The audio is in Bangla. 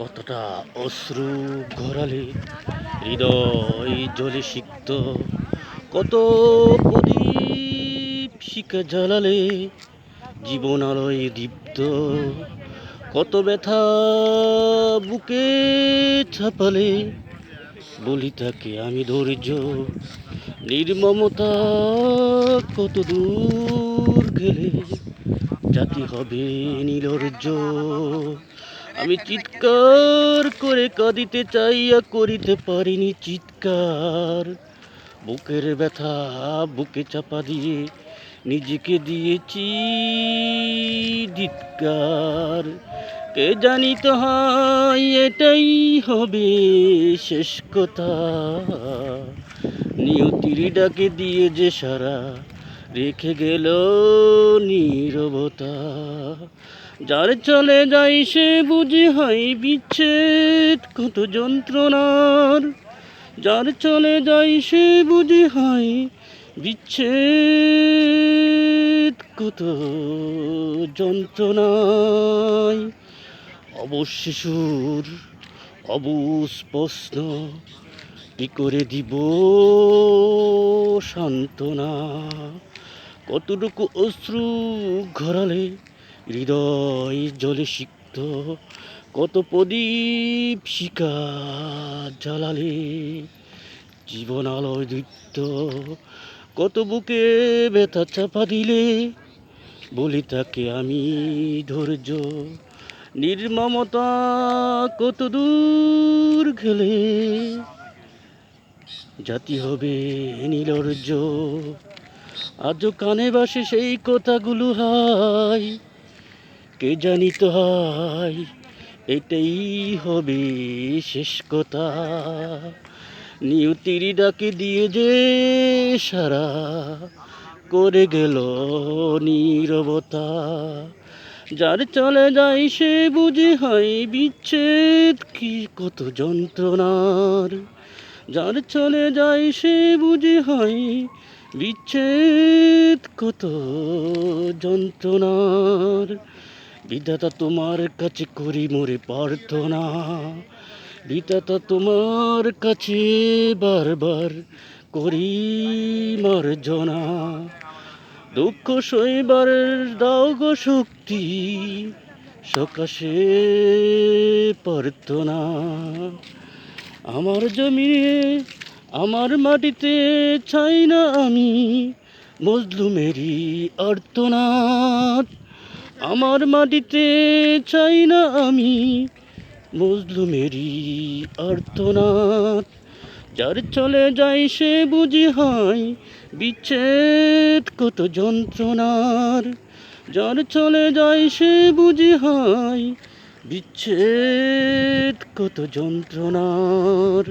কতটা অশ্রু ঘরালে হৃদয় জ্বলে সিক্ত, কত প্রদীপ শিখা জ্বালালে জীবন আলোয় দীপ্ত, কত ব্যথা বুকে ছাপালে বলি তাকে আমি ধৈর্য, নির্মমতা কত দূর গেলে জাতি হবে নির্লজ্জ। আমি চিৎকার করে কাঁদিতে চাইয়া করিতে পারিনি চিৎকার, বুকের ব্যথা বুকে চাপা দিয়ে নিজেকে দিয়েছি ধিক্কার। কে জানিত হয় এটাই হবে শেষ কথা, নিয়তির ডাকে দিয়ে যে সারা রেখে গেল নীরবতা। যার চলে যাই সে বুঝি হয় বিচ্ছেদ কত যন্ত্রণার, যার চলে যাই সে বুঝি হয় বিচ্ছেদ কত যন্ত্রণায়। অবশ্য সুর অবুঝ প্রশ্ন কি করে দিব সান্ত্বনা, কতটুকু অশ্রু ঘরালে হৃদয় জলে সিক্ত, কত প্রদীপ শিখা জ্বালালে জীবন আলোয় দীপ্ত, কত বুকে ব্যথা চাপা দিলে বলি তাকে আমি ধৈর্য, নির্মমতা কত দূর গেলে জাতি হবে নির্লজ্জ। আজও কানে বাসে সেই কথাগুলো হায়, কে জানিত হয় এটাই হবে শেষ কথা, নিয়তির ডাকে দিয়ে যে সারা করে গেল নীরবতা। যার চলে যায় সে বুঝি হয় বিচ্ছেদ কি কত যন্ত্রণার, যার চলে যায় সে বুঝি হয় বিচ্ছেদ কত যন্ত্রণার। বিধাতা তোমার কাছে করি মোরে প্রার্থনা, বিধাতা তোমার কাছে বারবার করি মার্জনা, দুঃখ সইবার দাও গো শক্তি সকাশে প্রার্থনা। আমার জমিনে আমার মাটিতে চাই না আমি মজলুমেরই আর্তনাদ, আমার মাটিতে চাই না আমি মজলুমেরই আর্তনাদ। যার চলে যায় সে বুঝি হয় বিচ্ছেদ কত যন্ত্রণার, যার চলে যায় সে বুঝি হয় বিচ্ছেদ কত যন্ত্রণার।